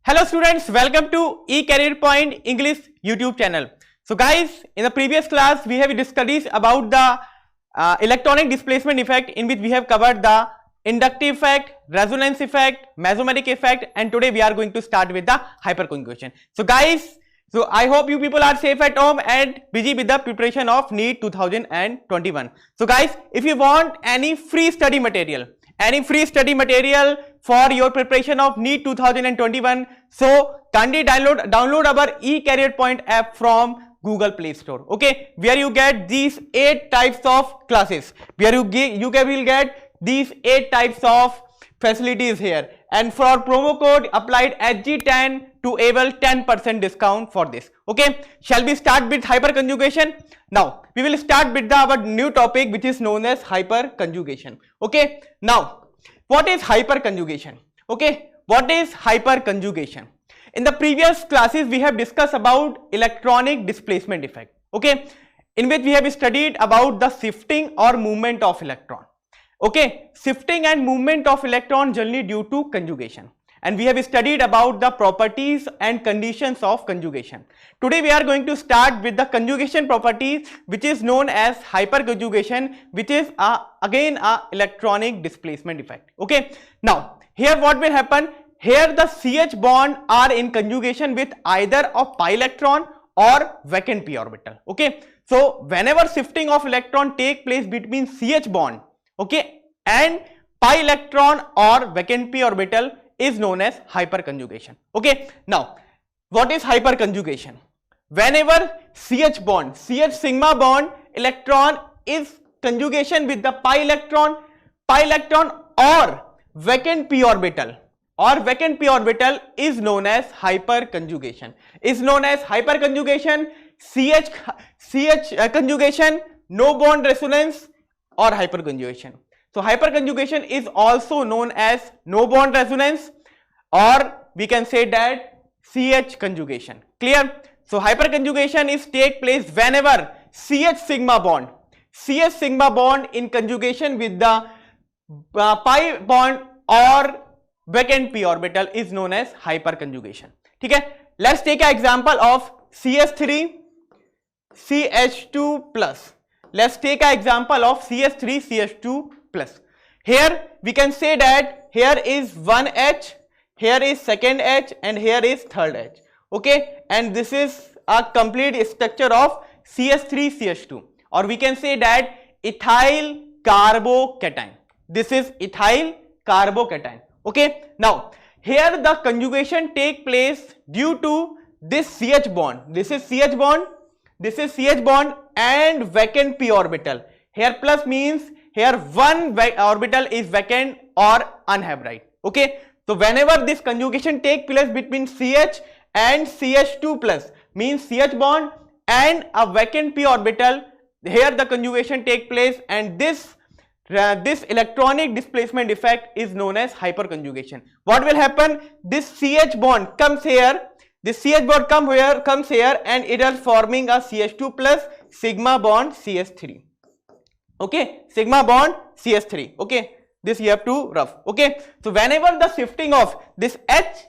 Hello students, welcome to eCareer Point English YouTube channel. So guys, in the previous class we have discussed about the electronic displacement effect, in which we have covered the inductive effect, resonance effect, mesometric effect, and today we are going to start with the hyperconjugation. So guys, I hope you people are safe at home and busy with the preparation of NEET 2021. So guys, if you want any free study material for your preparation of NEET 2021, so kindly download our eCareer Point app from Google Play Store, okay, where you get these 8 types of classes, where you will get these 8 types of facilities here, and for promo code applied HG10 to able 10% discount for this. Okay, shall we start with hyperconjugation? Now we will start with our new topic, which is known as hyperconjugation. Okay, now what is hyperconjugation? Okay, what is hyperconjugation? In the previous classes we have discussed about electronic displacement effect, okay, in which we have studied about the shifting or movement of electron. Okay, shifting and movement of electron generally due to conjugation, and we have studied about the properties and conditions of conjugation. Today we are going to start with the conjugation properties, which is known as hyperconjugation, which is again a electronic displacement effect. Okay, now here what will happen? Here the CH bond are in conjugation with either a pi electron or vacant p orbital. Okay, so whenever shifting of electron take place between CH bond, okay, and pi electron or vacant p orbital is known as hyperconjugation. Okay, now what is hyperconjugation? Whenever CH bond, CH sigma bond electron is conjugation with the pi electron or vacant p orbital is known as hyperconjugation. CH conjugation, no bond resonance, or hyperconjugation. So hyperconjugation is also known as no bond resonance, or we can say that CH conjugation. Clear? So hyperconjugation is take place whenever CH sigma bond in conjugation with the pi bond or vacant p orbital is known as hyperconjugation. Okay, let's take an example of CH3 CH2 plus. Let's take an example of CH3 CH2 plus. Here we can say that here is one H, here is second H, and here is third H. Okay, and this is a complete structure of CH3 CH2, or we can say that ethyl carbocation. This is ethyl carbocation. Okay, now here the conjugation take place due to this CH bond. This is CH bond and vacant p orbital. Here plus means here one orbital is vacant or unhybrid. Okay, so whenever this conjugation take place between CH and CH2 plus means CH bond and a vacant p orbital, here the conjugation take place, and this electronic displacement effect is known as hyperconjugation. What will happen? This CH bond comes here, comes here, and it is forming a CH2 plus sigma bond CH3. Okay, sigma bond CH3. Okay, this you have to rough. Okay, so whenever the shifting of this H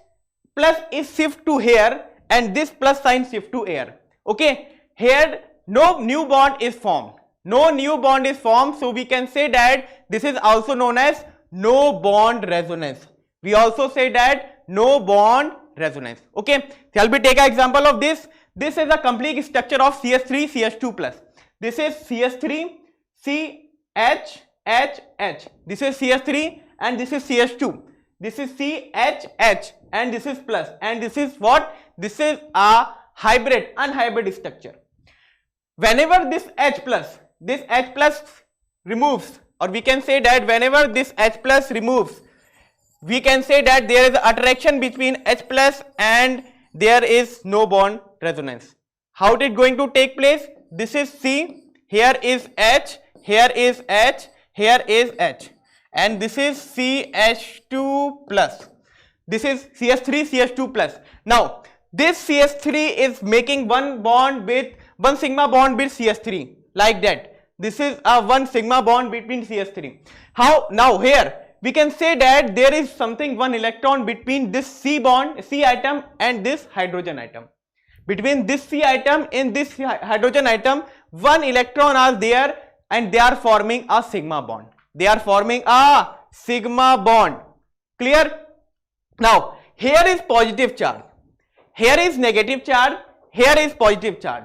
plus is shift to here and this plus sign shift to here, okay, here no new bond is formed. So we can say that this is also known as no bond resonance. We also say that no bond resonance. Okay, shall we take an example of this? This is a complete structure of CH3 CH2 plus. This is CH3 CH H H. This is CH3 and this is CH2. This is CH and this is plus, and this is what? This is a unhybrid structure. Whenever this H plus removes, or we can say that whenever this H plus removes, we can say that there is attraction between H plus and there is no bond resonance. How it is going to take place? This is C, here is H, here is H, here is H, and this is CH2 plus. This is CH3 CH2 plus. Now this CH3 is making one sigma bond with CH3, like that. This is a one sigma bond between CH3. How? Now here we can say that there is something one electron between this C bond, C atom and this hydrogen atom. Between this C atom and this hydrogen atom, one electron are there and they are forming a sigma bond. They are forming a sigma bond. Clear? Now, here is positive charge. Here is negative charge. Here is positive charge.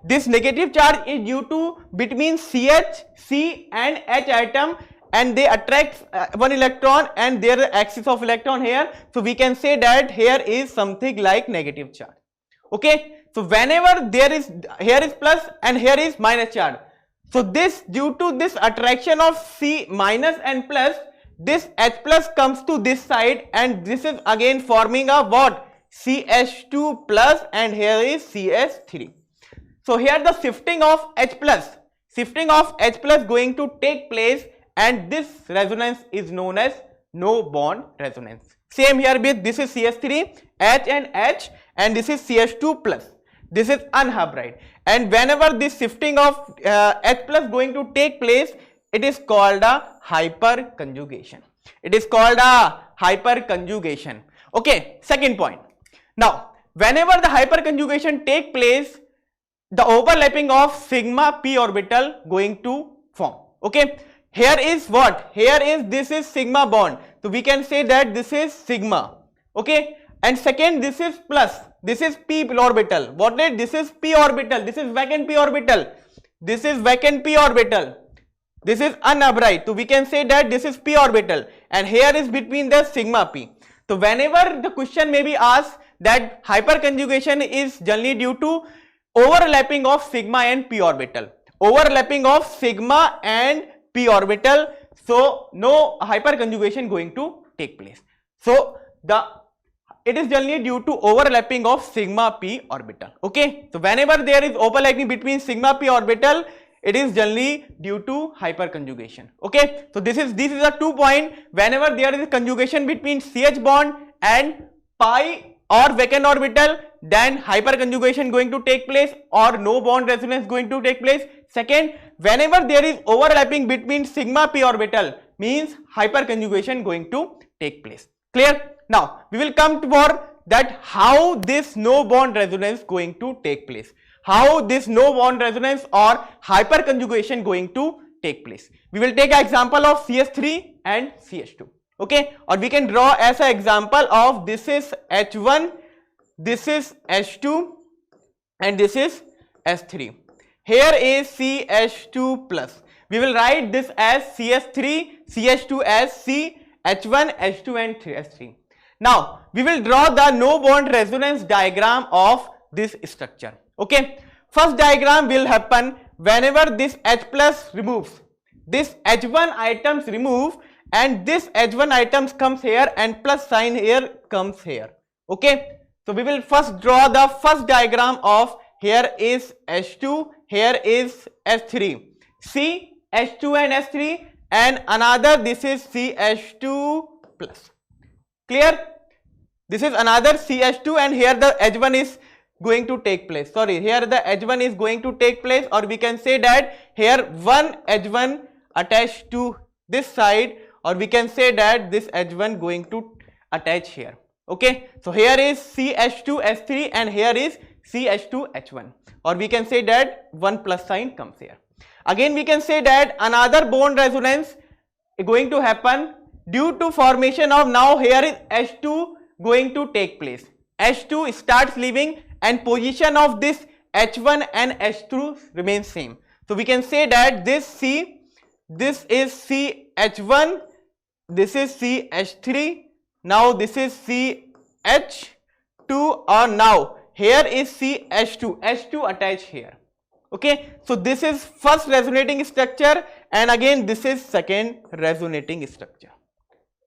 This negative charge is due to between CH, C and H atom, and they attract one electron and their axis of electron here. So we can say that here is something like negative charge. Okay. So whenever there is, here is plus and here is minus charge. So this, due to this attraction of C minus and plus, this H plus comes to this side and this is again forming a what? CH2 plus and here is CH3. So here the shifting of H plus going to take place and this resonance is known as no bond resonance. Same here with this is CH3, H and H, and this is CH2 plus. This is unhybrid, and whenever this shifting of H plus going to take place, it is called a hyperconjugation. It is called a hyperconjugation. Okay, second point. Now, whenever the hyperconjugation take place, the overlapping of sigma p orbital going to form. Okay, here is what? Here is, this is sigma bond. So we can say that this is sigma. Okay, and second, this is plus. This is p orbital. What is this? Is p orbital. This is vacant p orbital. This is vacant p orbital. This is unhybrid. So we can say that this is p orbital, and here is between the sigma p. So whenever the question may be asked that hyperconjugation is generally due to overlapping of sigma and p orbital. Overlapping of sigma and p orbital. So no hyperconjugation going to take place. So it is generally due to overlapping of sigma p orbital. Okay. So whenever there is overlapping between sigma p orbital, it is generally due to hyperconjugation. Okay. So this is a 2 point. Whenever there is a conjugation between CH bond and pi or vacant orbital, then hyperconjugation going to take place or no bond resonance going to take place. Second, whenever there is overlapping between sigma p orbital, means hyperconjugation going to take place. Clear? Now we will come for that how this no bond resonance going to take place. How this no bond resonance or hyperconjugation going to take place. We will take an example of CH3 and CH2. Okay, or we can draw as an example of this is H1, this is H2 and this is S3. Here is CH2 plus. We will write this as CH3, CH2 as C, H1, H2 and S3. Now we will draw the no bond resonance diagram of this structure. Okay, first diagram will happen whenever this H plus removes, this H1 items remove and this H1 items comes here and plus sign here comes here. Okay, so we will first draw the first diagram of here is H2, here is S3, C, H2 and S3, and another this is CH2 plus. Clear? This is another CH2 and here the H1 is going to take place. Sorry, here the H1 is going to take place, or we can say that here one H1 attached to this side, or we can say that this H1 going to attach here. Okay, so here is CH2 S3 and here is CH2 H1, or we can say that one plus sign comes here. Again we can say that another bond resonance is going to happen due to formation of, now here is H2 going to take place. H2 starts leaving and position of this H1 and H2 remains same. So we can say that this C, this is CH1, this is CH3, now this is CH2, or now here is CH2, H2 attached here. Okay, so this is first resonating structure and again this is second resonating structure.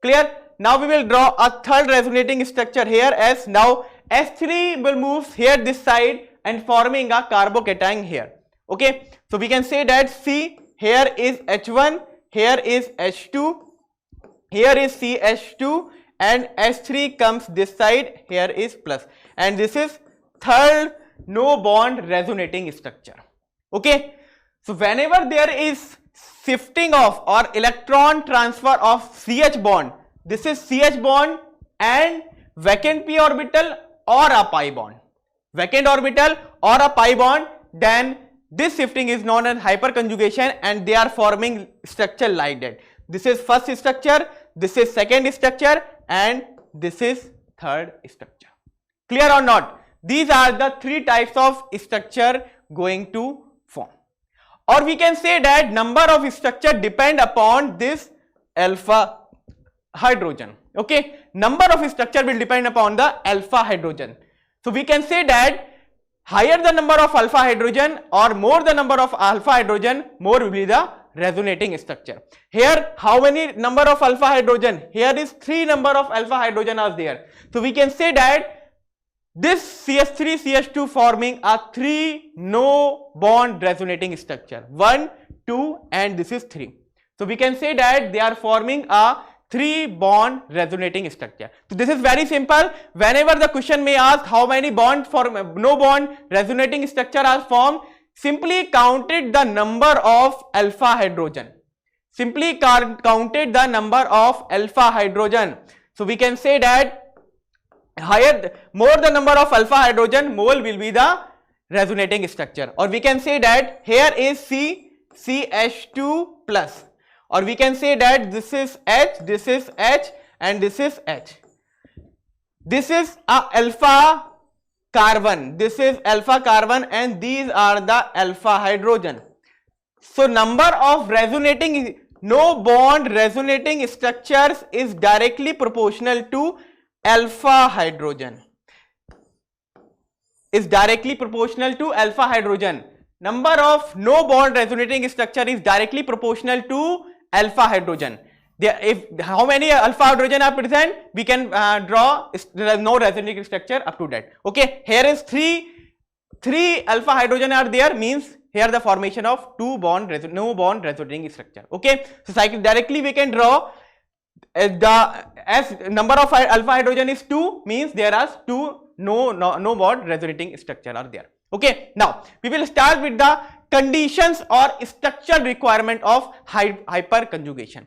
Clear? Now we will draw a third resonating structure here as now S3 will move here this side and forming a carbocation here. Okay, so we can say that C, here is H1, here is H2, here is CH2 and S3 comes this side, here is plus, and this is third no bond resonating structure. Okay, so whenever there is shifting of or electron transfer of CH bond. This is CH bond and vacant p orbital or a pi bond. Vacant orbital or a pi bond, then this shifting is known as hyperconjugation and they are forming structure like that. This is first structure, this is second structure and this is third structure. Clear or not? These are the three types of structure going to form. Or we can say that number of structure depend upon this alpha hydrogen. Okay, number of structure will depend upon the alpha hydrogen. So we can say that higher the number of alpha hydrogen or more the number of alpha hydrogen, more will be the resonating structure. Here, how many number of alpha hydrogen? Here is 3 number of alpha hydrogen are there. So we can say that this CH3 CH2 forming a 3 no bond resonating structure. 1, 2 and this is 3. So we can say that they are forming a 3 bond resonating structure. So this is very simple. Whenever the question may ask how many bond no bond resonating structure are formed, simply counted the number of alpha hydrogen. Simply counted the number of alpha hydrogen. So we can say that more the number of alpha hydrogen, more will be the resonating structure. Or we can say that here is CH2 plus. Or we can say that this is H and this is H. This is a alpha carbon, this is alpha carbon and these are the alpha hydrogen. So number of resonating no bond resonating structures is directly proportional to alpha hydrogen. Is directly proportional to alpha hydrogen. Number of no bond resonating structure is directly proportional to alpha hydrogen. If how many alpha hydrogen are present, we can draw no resonating structure up to that. Okay, here is three alpha hydrogen are there, means here the formation of no bond resonating structure. Okay, so directly we can draw as number of alpha hydrogen is 2, means there are 2 no bond resonating structure are there. Okay, now we will start with the conditions or structure requirement of hyperconjugation.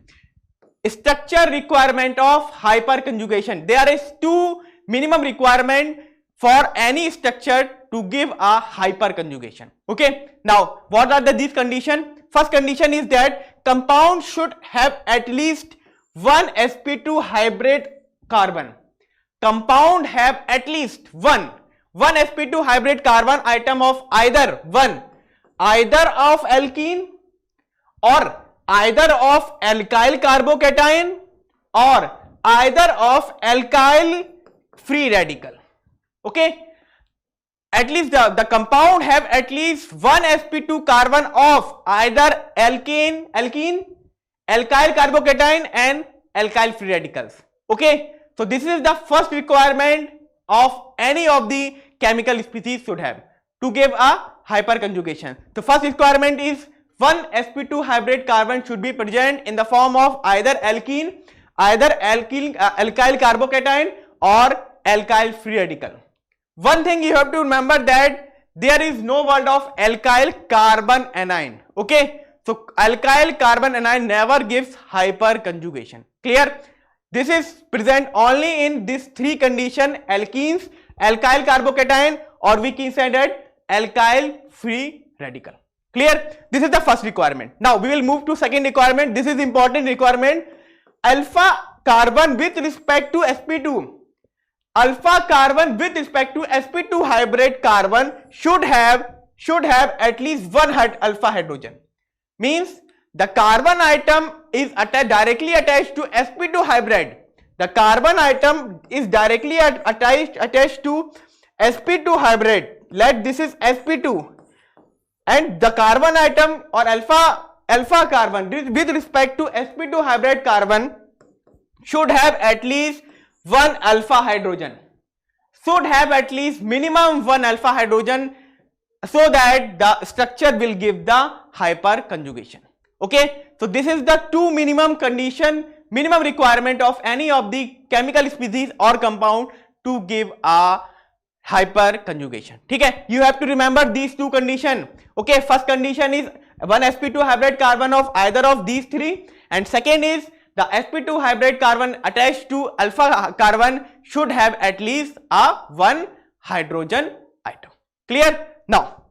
Structure requirement of hyperconjugation. There is 2 minimum requirement for any structure to give a hyperconjugation. Okay, now what are these conditions? First condition is that compound should have at least one sp2 hybrid carbon. Compound have at least one sp2 hybrid carbon atom of either of alkene or either of alkyl carbocation or either of alkyl free radical. Okay, at least the compound have at least one sp2 carbon of either alkene, alkyl carbocation and alkyl free radicals. Okay, so this is the first requirement of any of the chemical species should have to give a hyperconjugation. The first requirement is one sp2 hybrid carbon should be present in the form of either alkene, alkyl carbocation or alkyl free radical. One thing you have to remember that there is no word of alkyl carbon anion. Okay, so alkyl carbon anion never gives hyperconjugation. Clear? This is present only in these 3 conditions: alkenes, alkyl carbocation, or we can say that alkyl free radical. Clear? This is the first requirement. Now we will move to second requirement. This is important requirement. Alpha carbon with respect to sp2. Alpha carbon with respect to sp2 hybrid carbon should have at least one alpha hydrogen. Means the carbon atom is directly attached to sp2 hybrid. The carbon atom is directly attached to sp2 hybrid. Let this is sp2, and the carbon atom or alpha carbon with respect to sp2 hybrid carbon should have at least one alpha hydrogen. Should have at least minimum one alpha hydrogen, so that the structure will give the hyperconjugation. Okay, so this is the 2 minimum requirement of any of the chemical species or compound to give a hyperconjugation. Okay, you have to remember these 2 conditions. Okay, first condition is one sp2 hybrid carbon of either of these three, and second is the sp2 hybrid carbon attached to alpha carbon should have at least a one hydrogen atom. Clear? Now,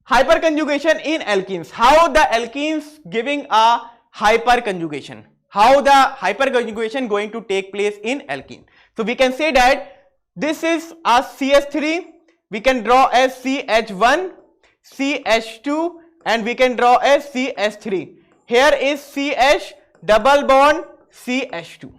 hyperconjugation in alkenes. How the alkenes giving a hyperconjugation? How the hyperconjugation going to take place in alkene? So we can say that this is a CH3. We can draw as CH1, CH2, and we can draw as CH3. Here is CH double bond CH2.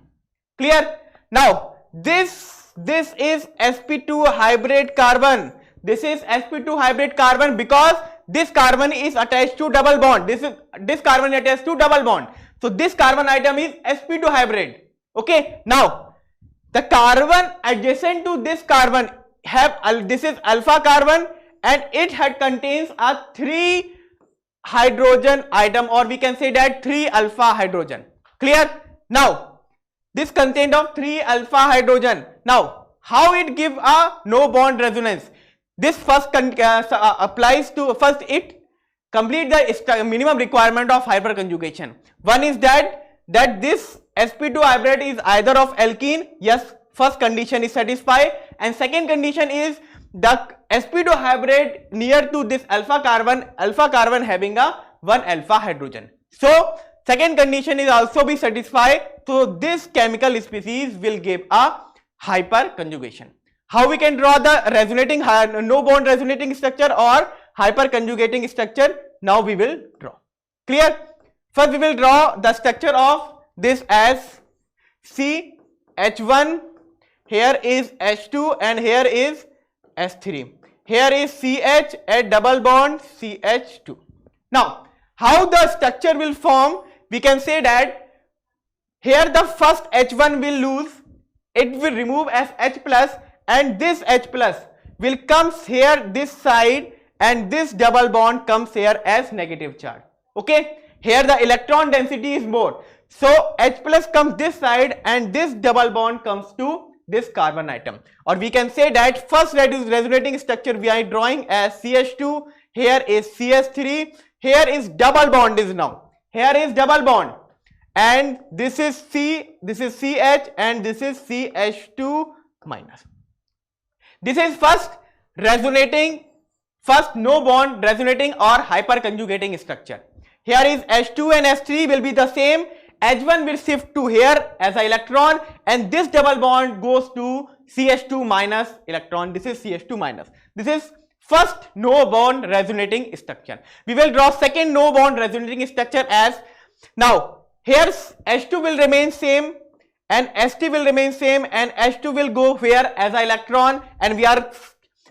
Clear? Now this is sp2 hybrid carbon. This is sp2 hybrid carbon because this carbon is attached to double bond. This carbon is attached to double bond. So this carbon atom is sp2 hybrid. Okay. Now the carbon adjacent to this carbon this is alpha carbon, and it contains a 3 hydrogen atom, or we can say that 3 alpha hydrogen. Clear? Now this contained of 3 alpha hydrogen. Now how it give a no bond resonance? This first applies to first it complete the minimum requirement of hyperconjugation. One is that this sp2 hybrid is either of alkene. Yes, first condition is satisfied, and second condition is the sp2 hybrid near to this alpha carbon having a one alpha hydrogen. So second condition is also be satisfied. So this chemical species will give a hyperconjugation. How we can draw the resonating no bond resonating structure or hyperconjugating structure? Now we will draw. Clear? First we will draw the structure of this as CH1. Here is H2 and here is S3. Here is CH at double bond CH2. Now how the structure will form? We can say that here the first H1 will lose. It will remove as H plus, and this H plus will comes here this side, and this double bond comes here as negative charge. Okay, here the electron density is more, so H plus comes this side and this double bond comes to this carbon atom. Or we can say that first resonating structure we are drawing as CH2, here is CH3, here is double bond is now, here is double bond, and this is CH and this is CH2 minus. This is first no bond resonating or hyperconjugating structure. Here is H2 and S3 will be the same. H1 will shift to here as an electron, and this double bond goes to CH2 minus electron. This is CH2 minus. This is first no bond resonating structure. We will draw second no bond resonating structure as, now here H2 will remain same and St will remain same, and H2 will go here as an electron, and we are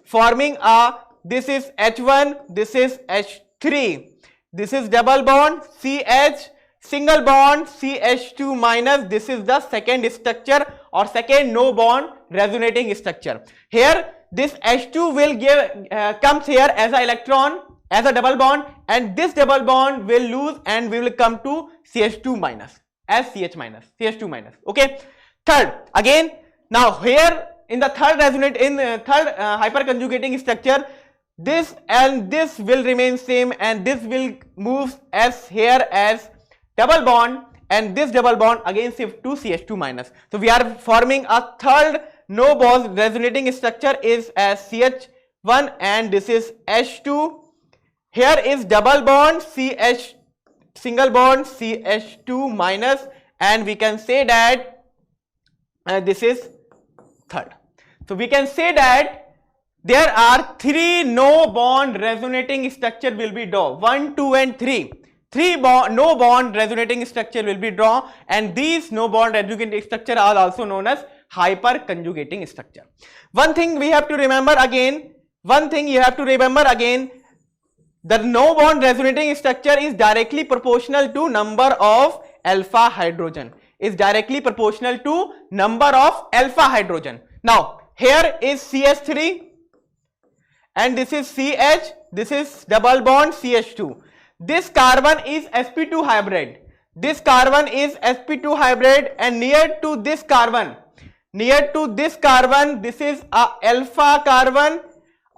forming a, this is H1, this is H3, this is double bond CH, single bond CH2 minus. This is the second structure or second no bond resonating structure. Here this H2 will give comes here as an electron as a double bond, and this double bond will lose and we will come to CH2 minus as CH2 minus. Okay. Third, again, now here in the third hyperconjugating structure, this and this will remain same, and this will move as here as double bond, and this double bond again shift to CH2 minus. So we are forming a third no bond resonating structure is as CH1, and this is H2. Here is double bond CH, single bond CH2 minus, and we can say that this is third. So we can say that there are 3 no bond resonating structure will be drawn, 1, 2 and 3. 3 no bond resonating structure will be drawn, and these no bond resonating structure are also known as hyperconjugating structure. One thing we have to remember again, the no bond resonating structure is directly proportional to number of alpha hydrogen. Now here is CH3 and this is CH, this is double bond CH2. This carbon is sp2 hybrid. This carbon is sp2 hybrid, and near to this carbon, this is a alpha carbon,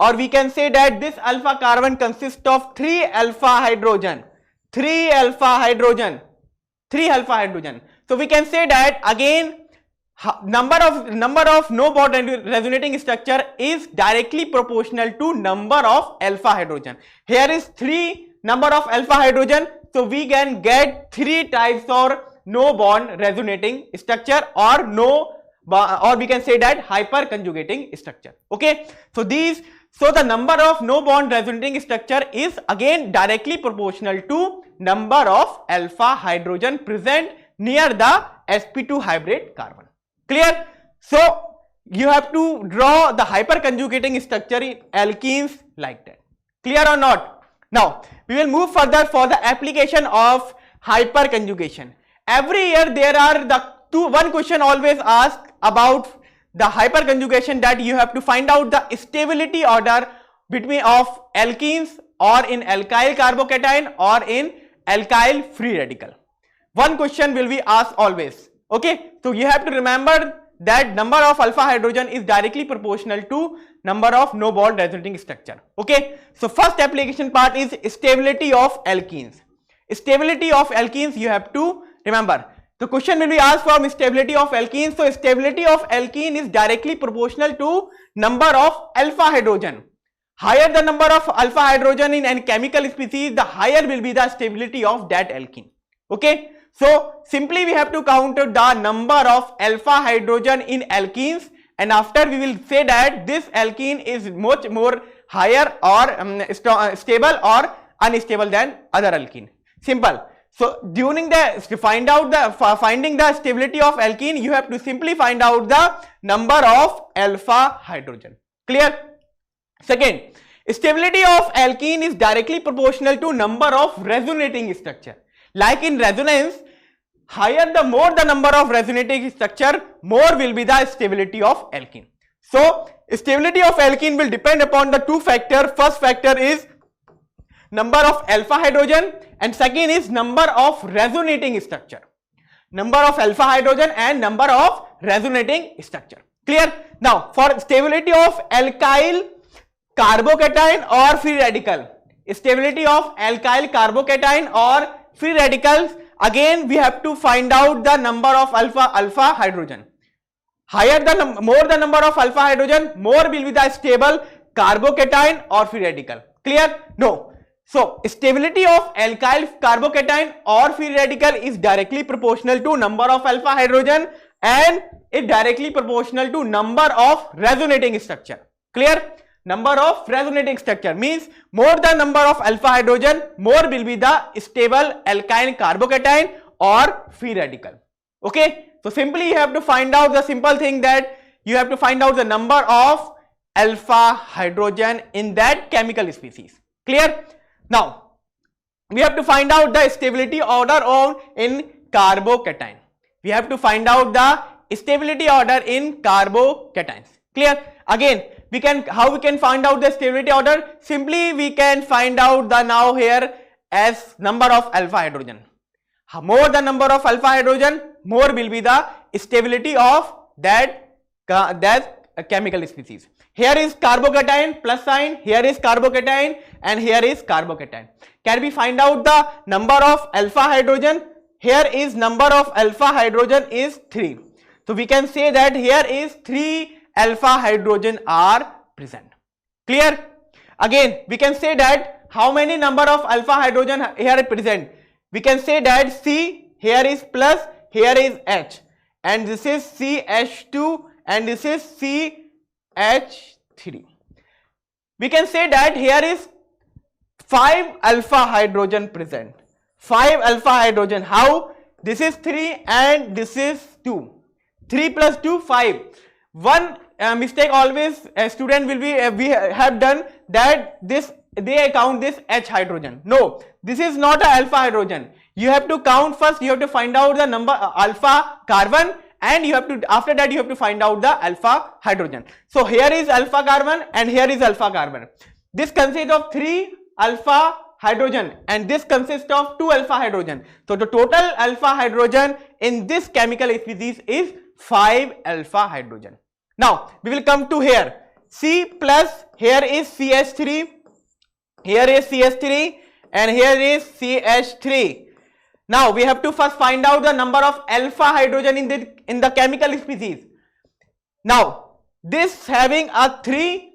or we can say that this alpha carbon consists of 3 alpha hydrogen. 3 alpha hydrogen. 3 alpha hydrogen. So we can say that again number of no bond resonating structure is directly proportional to number of alpha hydrogen. Here is 3 number of alpha hydrogen, so we can get 3 types of no bond resonating structure or we can say that hyperconjugating structure. Okay, so the number of no bond resonating structure is again directly proportional to number of alpha hydrogen present near the sp2 hybrid carbon. Clear? So you have to draw the hyperconjugating structure in alkenes like that. Clear or not? Now we will move further for the application of hyperconjugation. Every year there are one question always asked about the hyperconjugation, that you have to find out the stability order between of alkenes or in alkyl carbocation or in alkyl free radical. One question will be asked always. Okay, so you have to remember that number of alpha hydrogen is directly proportional to number of no bond resonating structure. Okay, so first application part is stability of alkenes. Stability of alkenes you have to remember. The question will be asked from stability of alkenes. So stability of alkene is directly proportional to number of alpha hydrogen. Higher the number of alpha hydrogen in any chemical species, the higher will be the stability of that alkene. Okay, so simply we have to count the number of alpha hydrogen in alkenes, and after we will say that this alkene is much more higher or stable or unstable than other alkene. Simple. So during finding the stability of alkene, you have to simply find out the number of alpha hydrogen. Clear? Second, stability of alkene is directly proportional to number of resonating structure. Like in resonance, more the number of resonating structure, more will be the stability of alkene. So stability of alkene will depend upon the two factors. First factor is number of alpha hydrogen and second is number of resonating structure. Number of alpha hydrogen and number of resonating structure. Clear? Now for stability of alkyl carbocation or free radical. Stability of alkyl carbocation or free radicals, again we have to find out the number of alpha hydrogen. More the number of alpha hydrogen, more will be the stable carbocation or free radical. Clear? No. So stability of alkyl carbocation or free radical is directly proportional to number of alpha hydrogen and it directly proportional to number of resonating structure. Clear? Number of resonating structure means more the number of alpha hydrogen, more will be the stable alkyl carbocation or free radical. Okay, so simply you have to find out the simple thing that you have to find out the number of alpha hydrogen in that chemical species. Clear? Now we have to find out the stability order in carbocation. We have to find out the stability order in carbocations. Clear? Again, how we can find out the stability order? Simply we can find out the now here as number of alpha hydrogen. More the number of alpha hydrogen, more will be the stability of that chemical species. Here is carbocation plus sign, here is carbocation and here is carbocation. Can we find out the number of alpha hydrogen? Here is number of alpha hydrogen is 3. So we can say that here is 3 alpha hydrogen are present. Clear? Again, we can say that how many number of alpha hydrogen here are present? We can say that C, here is plus, here is H, and this is CH2 and this is CH3. We can say that here is 5 alpha hydrogen present. 5 alpha hydrogen. How? This is 3 and this is 2. 3 plus 2, 5. One mistake always a student will be we have done that they count this H hydrogen. No, this is not a alpha hydrogen. You have to count first. You have to find out the number alpha carbon, and you have to after that you have to find out the alpha hydrogen. So here is alpha carbon and here is alpha carbon. This consists of 3 alpha hydrogen and this consists of 2 alpha hydrogen. So the total alpha hydrogen in this chemical species is 5 alpha hydrogen. Now we will come to here. C plus, here is CH3, here is CH3 and here is CH3. Now we have to first find out the number of alpha hydrogen in the chemical species. Now this having a 3,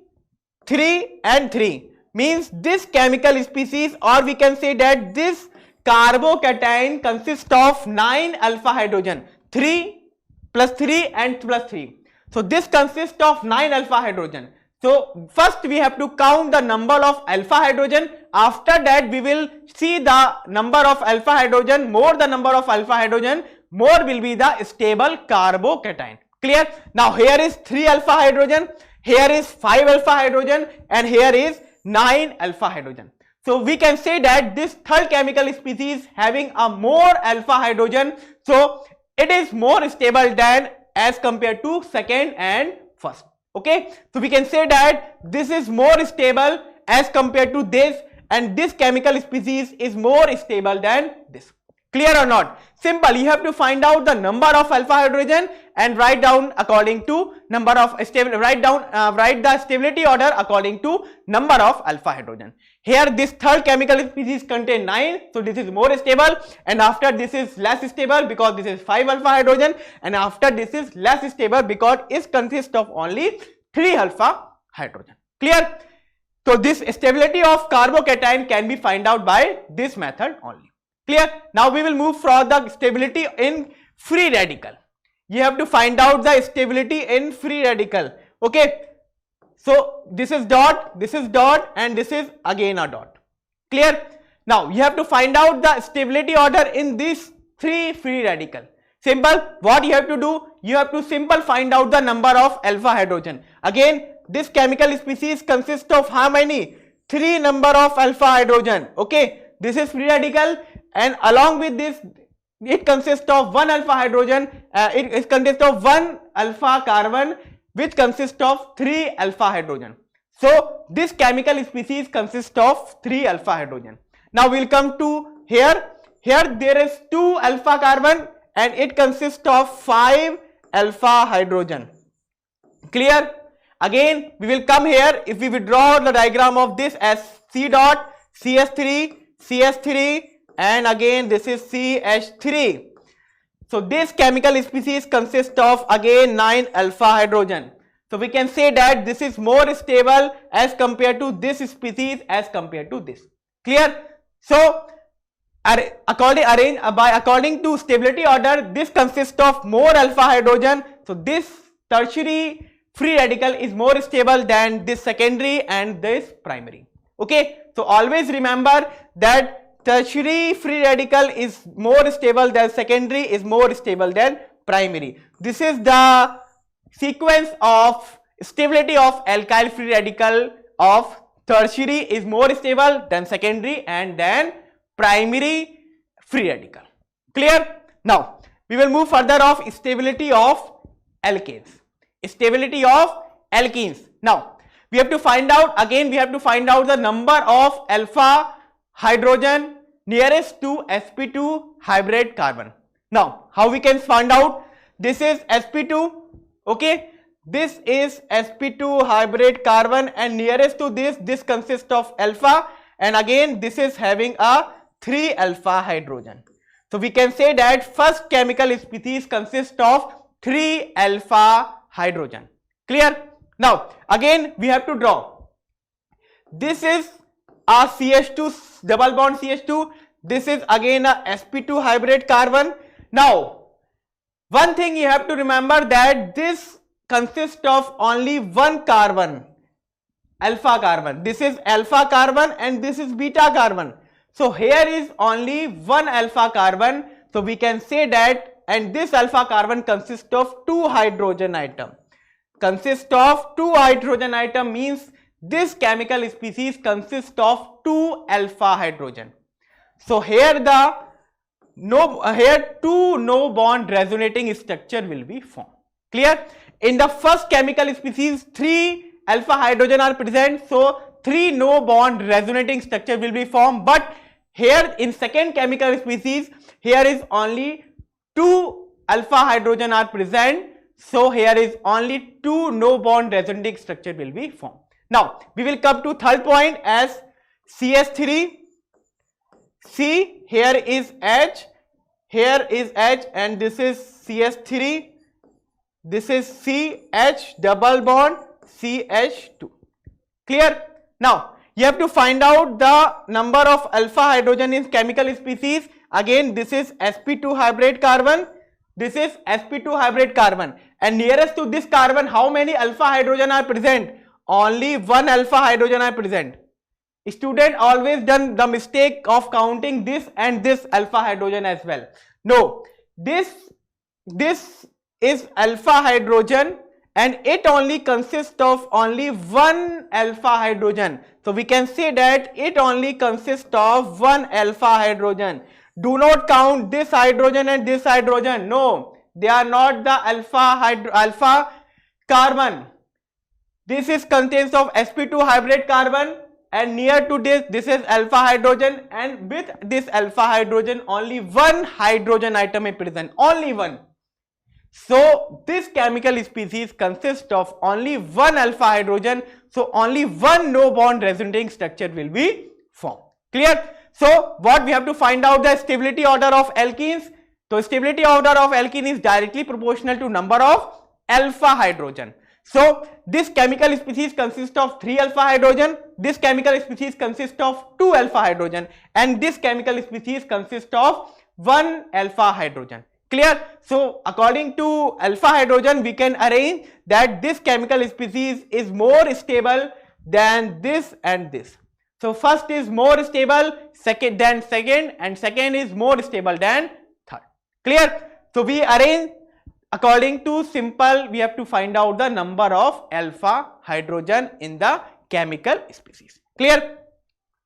3 and 3 means this chemical species, or we can say that this carbocation consists of 9 alpha hydrogen, 3 plus 3 and plus 3. So this consists of 9 alpha hydrogen. So first we have to count the number of alpha hydrogen. After that we will see the number of alpha hydrogen. More the number of alpha hydrogen, more will be the stable carbocation. Clear? Now here is 3 alpha hydrogen, here is 5 alpha hydrogen, and here is 9 alpha hydrogen. So we can say that this third chemical species having a more alpha hydrogen, so it is more stable than as compared to second and first. Okay, so we can say that this is more stable as compared to this, and this chemical species is more stable than this. Clear or not? Simple. You have to find out the number of alpha hydrogen and write down according to number of stable. Write the stability order according to number of alpha hydrogen. Here this third chemical species contain 9, so this is more stable, and after this is less stable because this is 5 alpha hydrogen, and after this is less stable because it consists of only 3 alpha hydrogen. Clear? So this stability of carbocation can be found out by this method only. Clear? Now we will move for the stability in free radical. You have to find out the stability in free radical. Okay. So this is dot, and this is again a dot. Clear? Now you have to find out the stability order in these 3 free radical. Simple. What you have to do? You have to simple find out the number of alpha hydrogen. Again, this chemical species consists of how many? 3 number of alpha hydrogen. Okay. This is free radical, and along with this it consists of 1 alpha hydrogen. It consists of 1 alpha carbon, which consists of 3 alpha hydrogen. So this chemical species consists of 3 alpha hydrogen. Now we will come to here. Here there is 2 alpha carbon and it consists of 5 alpha hydrogen. Clear? Again we will come here. If we withdraw the diagram of this as C dot, CS3, CS3, and again this is CH3. So this chemical species consists of again 9 alpha hydrogen. So we can say that this is more stable as compared to this species as compared to this. Clear? So according to stability order, this consists of more alpha hydrogen. So this tertiary free radical is more stable than this secondary and this primary. Okay. So always remember that tertiary free radical is more stable than secondary, is more stable than primary. This is the sequence of stability of alkyl free radical of tertiary is more stable than secondary and then primary free radical. Clear? Now we will move further of stability of alkanes. Stability of alkenes. Now we have to find out, again we have to find out the number of alpha hydrogen nearest to sp2 hybrid carbon. Now how we can find out? This is sp2. Okay, this is sp2 hybrid carbon, and nearest to this consists of alpha, and again this is having a 3 alpha hydrogen. So we can say that first chemical species consists of 3 alpha hydrogen. Clear? Now again we have to draw. This is a CH2 double bond CH2. This is again a sp2 hybrid carbon. Now one thing you have to remember that this consists of only 1 carbon, alpha carbon. This is alpha carbon and this is beta carbon. So here is only 1 alpha carbon. So we can say that, and this alpha carbon consists of 2 hydrogen atom. Consists of 2 hydrogen atom means this chemical species consists of 2 alpha hydrogen. So here two no bond resonating structure will be formed. Clear? In the first chemical species 3 alpha hydrogen are present, so 3 no bond resonating structure will be formed, but here in second chemical species here is only 2 alpha hydrogen are present, so here is only 2 no bond resonating structure will be formed. Now we will come to third point as CS3. C, here is H, here is H, and this is CH3, this is CH double bond CH2. Clear? Now you have to find out the number of alpha hydrogen in chemical species. Again, this is sp2 hybrid carbon, this is sp2 hybrid carbon, and nearest to this carbon how many alpha hydrogen are present? Only one alpha hydrogen are present. Student always done the mistake of counting this and this alpha hydrogen as well. No, this is alpha hydrogen and it only consists of only one alpha hydrogen. So we can say that it only consists of one alpha hydrogen. Do not count this hydrogen and this hydrogen. No, they are not the alpha carbon. This is contains of sp2 hybrid carbon, and near to this is alpha hydrogen, and with this alpha hydrogen only one hydrogen atom is present, only one. So this chemical species consists of only one alpha hydrogen, so only one no bond resonating structure will be formed. Clear? So what we have to find out the stability order of alkenes. So stability order of alkene is directly proportional to number of alpha hydrogen. So this chemical species consists of 3 alpha hydrogen, this chemical species consists of 2 alpha hydrogen, and this chemical species consists of 1 alpha hydrogen. Clear? So according to alpha hydrogen we can arrange that this chemical species is more stable than this and this. So first is more stable second than second, and second is more stable than third. Clear? So we arrange according to simple, we have to find out the number of alpha hydrogen in the chemical species. Clear?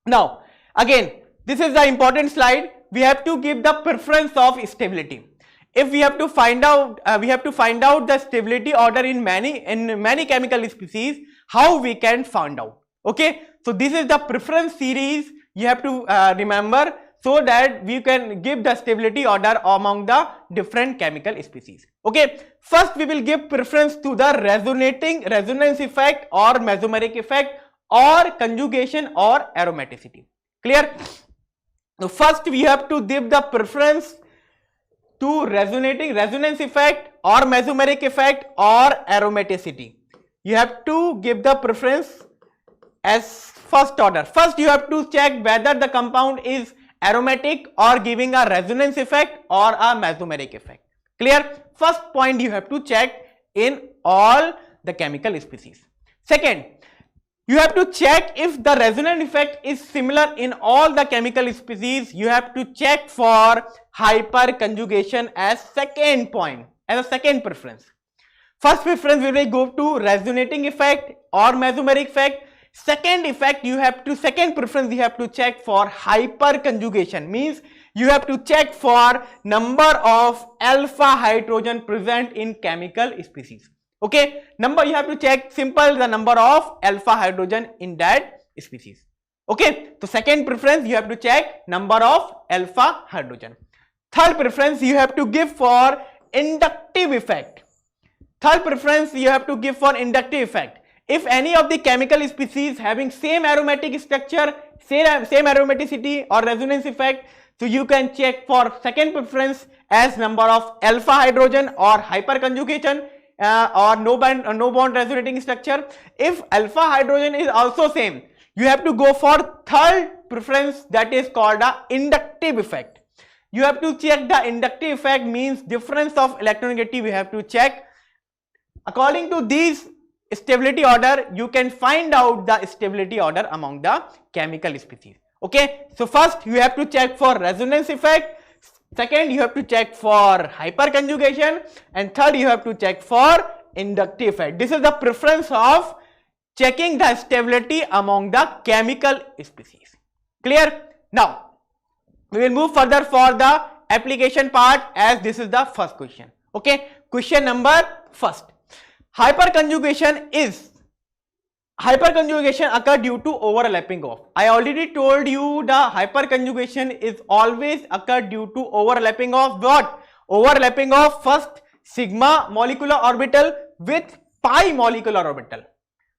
Now again, this is the important slide. We have to give the preference of stability. If we have to find out, the stability order in many chemical species. How we can find out? Okay, so this is the preference series you have to remember, so that we can give the stability order among the different chemical species. Okay, first we will give preference to the resonance effect or mesomeric effect or conjugation or aromaticity. Clear? So first we have to give the preference to resonance effect or mesomeric effect or aromaticity. You have to give the preference as first order. First you have to check whether the compound is aromatic or giving a resonance effect or a mesomeric effect. Clear? First point you have to check in all the chemical species. Second, you have to check if the resonance effect is similar in all the chemical species. You have to check for hyperconjugation as second point, as a second preference. First preference we will go to resonating effect or mesomeric effect. Second preference you have to check for hyperconjugation, means you have to check for number of alpha hydrogen present in chemical species. Okay, you have to check simple the number of alpha hydrogen in that species. Okay, so second preference you have to check number of alpha hydrogen. Third preference you have to give for inductive effect. If any of the chemical species having same aromatic structure, same aromaticity or resonance effect, so you can check for second preference as number of alpha hydrogen or hyperconjugation or no bond resonating structure. If alpha hydrogen is also same, you have to go for third preference, that is called a inductive effect. You have to check the inductive effect, means difference of electronegativity we have to check. According to these stability order, you can find out the stability order among the chemical species. Okay, so first you have to check for resonance effect, second you have to check for hyperconjugation, and third you have to check for inductive effect. This is the preference of checking the stability among the chemical species. Clear? Now we will move further for the application part, as this is the first question. Okay, question number first. Hyperconjugation occur due to overlapping of. I already told you the hyperconjugation is always occur due to overlapping of what? Overlapping of first sigma molecular orbital with pi molecular orbital,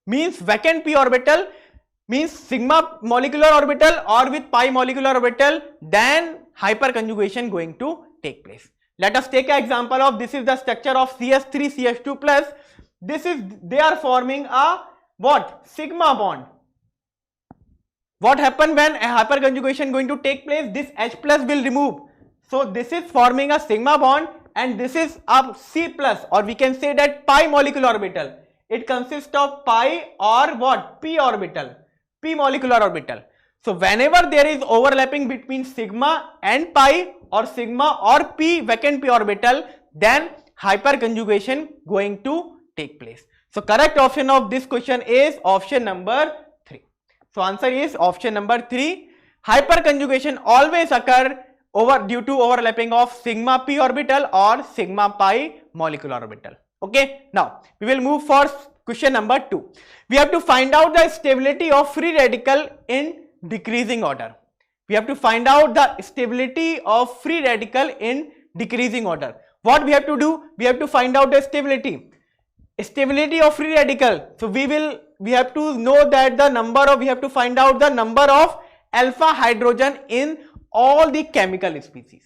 means vacant p orbital means sigma molecular orbital or with pi molecular orbital, then hyperconjugation going to take place. Let us take an example of, this is the structure of CH3 CH2 plus. This is, they are forming a what? Sigma bond. What happen when a hyperconjugation going to take place? This H plus will remove. So this is forming a sigma bond and this is a C plus, or we can say that pi molecular orbital. It consists of pi or what? P orbital, P molecular orbital. So whenever there is overlapping between sigma and pi or sigma or P vacant P orbital, then hyperconjugation going to take place. So correct option of this question is option number 3. So answer is option number 3. Hyperconjugation always occur due to overlapping of sigma p orbital or sigma pi molecular orbital. Okay, now we will move for question number 2. We have to find out the stability of free radical in decreasing order. We have to find out the stability of free radical in decreasing order. What we have to do? We have to find out the stability of free radical. So we have to know that we have to find out the number of alpha hydrogen in all the chemical species.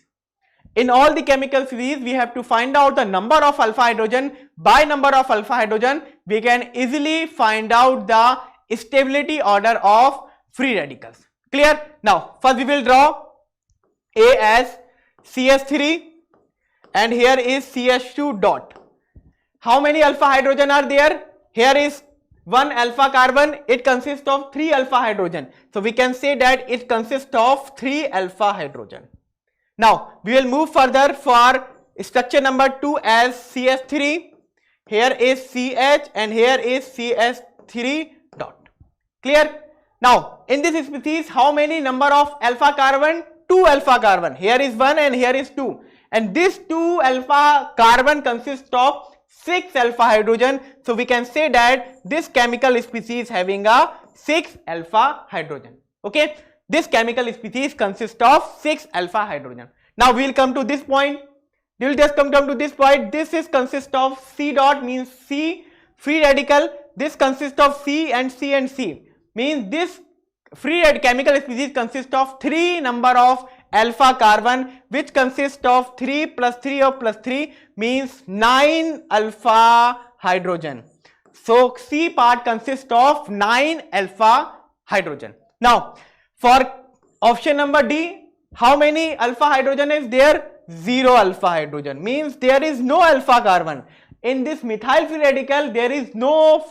In all the chemical species, we have to find out the number of alpha hydrogen. By number of alpha hydrogen, we can easily find out the stability order of free radicals. Clear? Now, first we will draw A as CH3 and here is CH2 dot. How many alpha hydrogen are there? Here is one alpha carbon, it consists of 3 alpha hydrogen. So we can say that it consists of 3 alpha hydrogen. Now we will move further for structure number 2 as CH3. Here is CH and here is CH3 dot. Clear? Now in this species, how many number of alpha carbon? 2 alpha carbon. Here is 1 and here is 2. And this 2 alpha carbon consists of 6 alpha hydrogen. So we can say that this chemical species having a 6 alpha hydrogen. Okay, this chemical species consists of 6 alpha hydrogen. Now we will come to this point. We will just come down to this point. This is consists of C dot, means C free radical. This consists of C and C and C, means this free chemical species consists of 3 number of alpha carbon, which consists of 3 plus 3 or plus 3, means 9 alpha hydrogen. So C part consists of 9 alpha hydrogen. Now for option number D, how many alpha hydrogen is there? 0 alpha hydrogen, means there is no alpha carbon. In this methyl free radical, there is no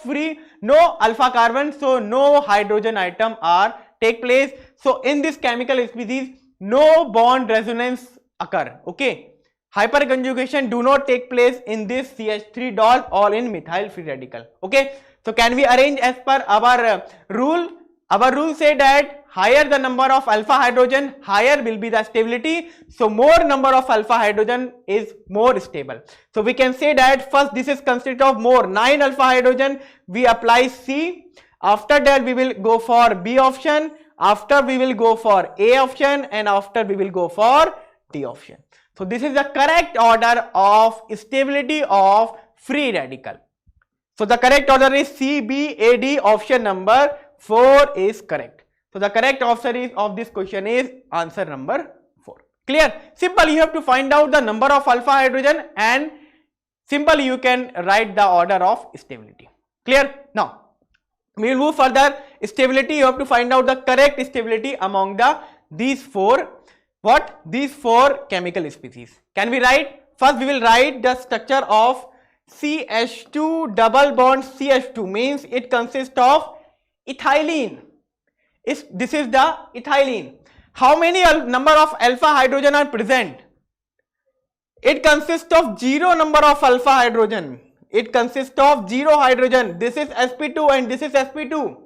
alpha carbon, so no hydrogen atom are take place. So in this chemical species, no bond resonance occur. Okay, hyperconjugation do not take place in this CH3 dot or in methyl free radical. Okay, so can we arrange as per our rule? Our rule say that higher the number of alpha hydrogen, higher will be the stability. So more number of alpha hydrogen is more stable. So we can say that first this is consist of more 9 alpha hydrogen. We apply C. After that we will go for B option. After we will go for A option, and after we will go for D option. So this is the correct order of stability of free radical. So the correct order is C, B, A, D. Option number 4 is correct. So the correct answer of this question is answer number 4. Clear? Simple, you have to find out the number of alpha hydrogen and simple you can write the order of stability. Clear? Now we will move further. Stability, you have to find out the correct stability among these four chemical species. Can we write? First we will write the structure of CH2 double bond CH2, means it consists of ethylene. This is the ethylene. How many number of alpha hydrogen are present? It consists of 0 number of alpha hydrogen. It consists of 0 hydrogen. This is sp2 and this is sp2.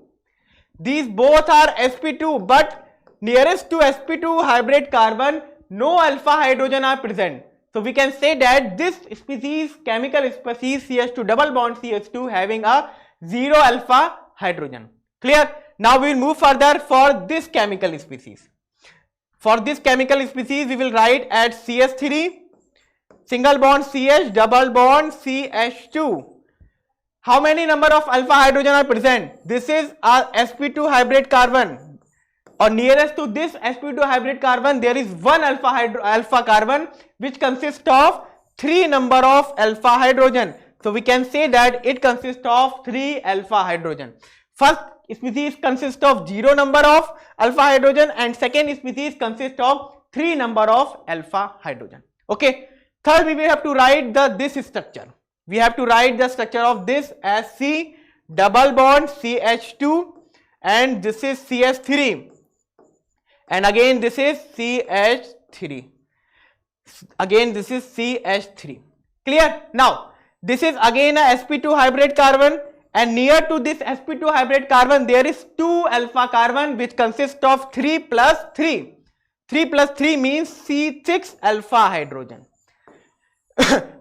These both are sp2, but nearest to sp2 hybrid carbon, no alpha hydrogen are present. So we can say that this species, chemical species CH2 double bond CH2 having a 0 alpha hydrogen. Clear? Now we will move further for this chemical species. For this chemical species, we will write at CH3, single bond CH, double bond CH2. how many number of alpha hydrogen are present? This is a sp2 hybrid carbon, or nearest to this sp2 hybrid carbon there is one alpha carbon which consists of 3 number of alpha hydrogen. So we can say that it consists of 3 alpha hydrogen. First species consists of 0 number of alpha hydrogen, and second species consists of 3 number of alpha hydrogen. Okay. Third, we will have to write this structure. We have to write the structure of this as C double bond CH2, and this is CH3, and again this is CH3, again this is CH3. Clear? Now this is again a sp2 hybrid carbon, and near to this sp2 hybrid carbon there is 2 alpha carbon which consists of 3 plus 3. 3 plus 3 means C6 alpha hydrogen.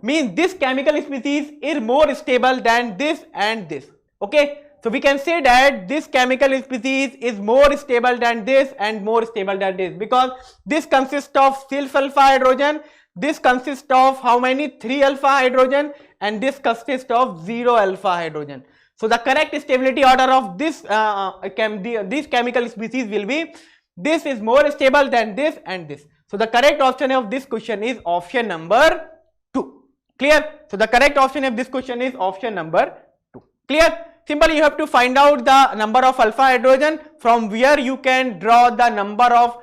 Means this chemical species is more stable than this and this. Okay, so we can say that this chemical species is more stable than this and more stable than this, because this consists of self alpha hydrogen, this consists of how many 3 alpha hydrogen, and this consists of 0 alpha hydrogen. So the correct stability order of this this chemical species will be, this is more stable than this and this. So the correct option of this question is option number 2. Clear? So the correct option of this question is option number 2. Clear? Simply you have to find out the number of alpha hydrogen, from where you can draw the number of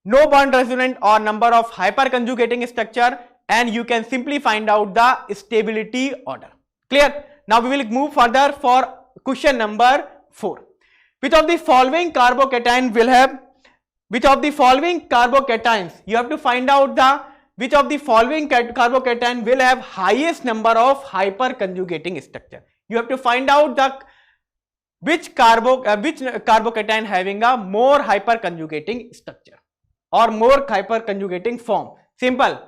no bond resonant or number of hyperconjugating structure, and you can simply find out the stability order. Clear? Now we will move further for question number 4. Which of the following carbocation will have, which of the following carbocations, you have to find out the which of the following carbocation will have highest number of hyperconjugating structure. You have to find out the which carbocation having a more hyperconjugating structure or more hyperconjugating form. Simple.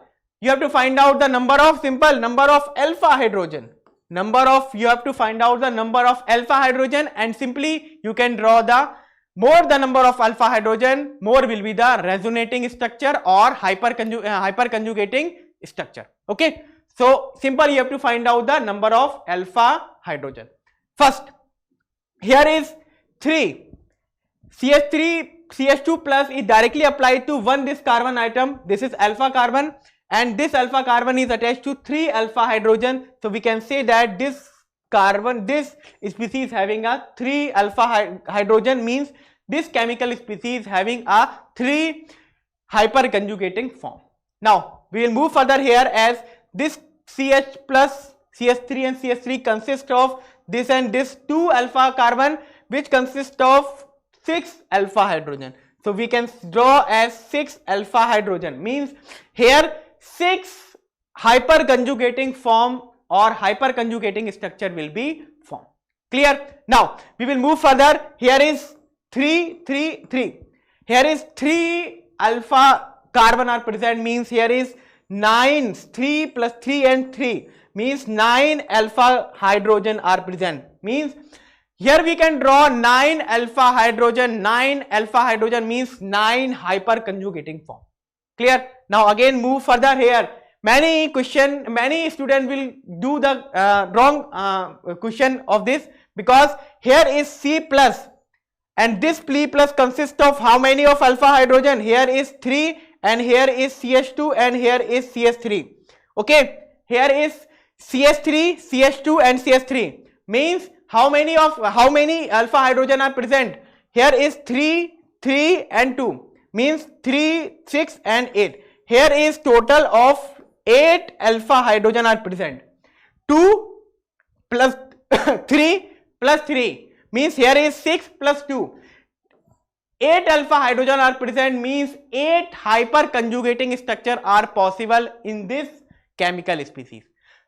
You have to find out the number of alpha hydrogen. You have to find out the number of alpha hydrogen, and simply you can draw the more the number of alpha hydrogen, more will be the resonating structure or hyperconjugating structure. Okay. So simply you have to find out the number of alpha hydrogen. First, here is 3. CH2 plus is directly applied to this carbon atom. This is alpha carbon, and this alpha carbon is attached to 3 alpha hydrogen. So we can say that this species having a 3 alpha hydrogen, means this chemical species having a 3 hyperconjugating form. Now we will move further here, as this CH plus CH3 and CH3 consist of this and this 2 alpha carbon which consist of 6 alpha hydrogen. So we can draw as 6 alpha hydrogen, means here 6 hyperconjugating form or hyperconjugating structure will be formed. Clear? Now we will move further. Here is 3. Here is 3 alpha carbon are present, means here is 9. 3 plus 3 and 3 means 9 alpha hydrogen are present, means here we can draw 9 alpha hydrogen. 9 alpha hydrogen means 9 hyperconjugating form. Clear? Now again move further here. Many students will do the wrong question of this, because here is C plus, and this P plus consists of how many of alpha hydrogen? Here is 3, and here is CH2, and here is CH3. Okay, here is CH3, CH2 and CH3, means how many alpha hydrogen are present? Here is 3, 3 and 2, means 3, 6 and 8. Here is total of 8 alpha hydrogen are present. 2 plus 3 plus 3 means here is 6 plus 2. 8 alpha hydrogen are present, means 8 hyperconjugating structure are possible in this chemical species.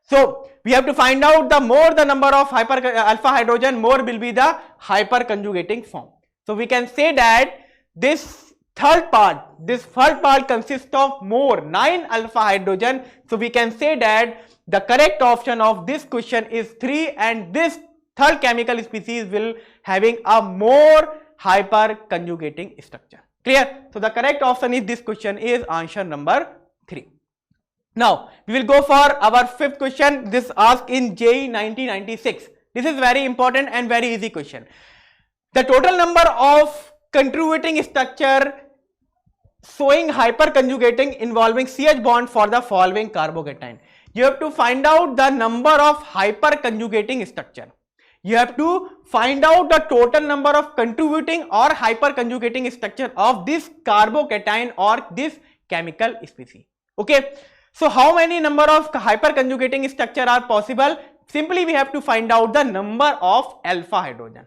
So we have to find out the more the number of alpha hydrogen, more will be the hyperconjugating form. So we can say that this third part consists of more 9 alpha hydrogen. So we can say that the correct option of this question is 3, and this third chemical species will having a more hyperconjugating structure. Clear? So the correct option is this question is answer number 3. Now we will go for our fifth question. This asked in JEE 1996. This is very important and very easy question. The total number of contributing structure showing hyperconjugating involving CH bond for the following carbocation. You have to find out the number of hyperconjugating structure. You have to find out the total number of contributing or hyperconjugating structure of this carbocation or this chemical species. Okay. So how many number of hyperconjugating structure are possible? Simply we have to find out the number of alpha hydrogen.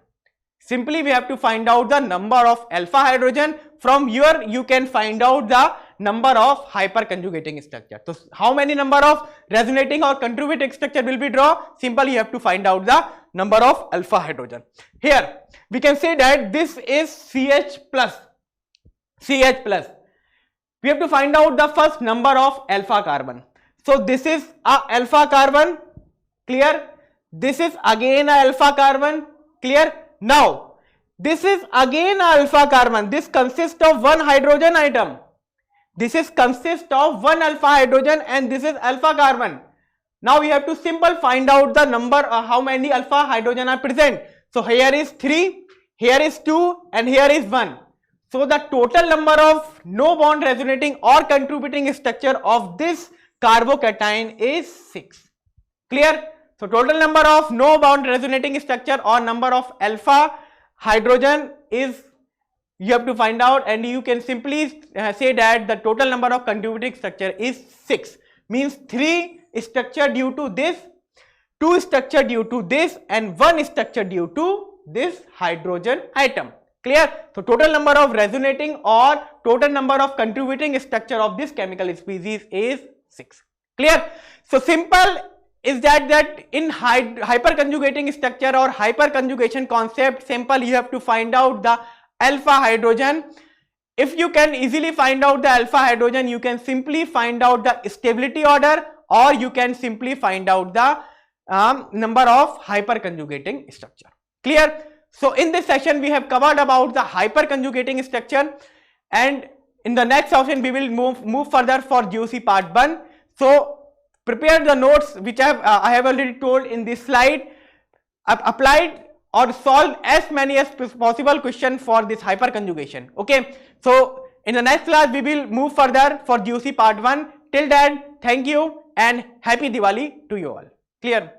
Simply we have to find out the number of alpha hydrogen. From here you can find out the number of hyperconjugating structure. So how many number of resonating or contributing structure will be draw? Simply you have to find out the number of alpha hydrogen. Here we can say that this is CH plus. CH plus. We have to find out the first number of alpha carbon. So this is a alpha carbon. Clear? This is again a alpha carbon. Clear? Now this is again a alpha carbon. This consists of one hydrogen atom. This is consists of one alpha hydrogen and this is alpha carbon. Now we have to simple find out the number how many alpha hydrogen are present. So here is 3, here is 2 and here is 1. So the total number of no bond resonating or contributing structure of this carbocation is 6. Clear? So total number of no bond resonating structure or number of alpha hydrogen is, you have to find out, and you can simply say that the total number of contributing structure is 6. Means 3 structure due to this, 2 structure due to this and 1 structure due to this hydrogen atom. Clear? So total number of resonating or total number of contributing structure of this chemical species is 6. Clear? So simple is that in hyperconjugating structure or hyperconjugation concept, simple you have to find out the alpha hydrogen. If you can easily find out the alpha hydrogen, you can simply find out the stability order, or you can simply find out the number of hyperconjugating structure. Clear? So in this session we have covered about the hyperconjugating structure, and in the next session we will move further for GOC part 1. So prepare the notes which I have already told in this slide. Applied or solve as many as possible questions for this hyperconjugation. Okay. So in the next class we will move further for GOC part 1. Till then, thank you and happy Diwali to you all. Clear?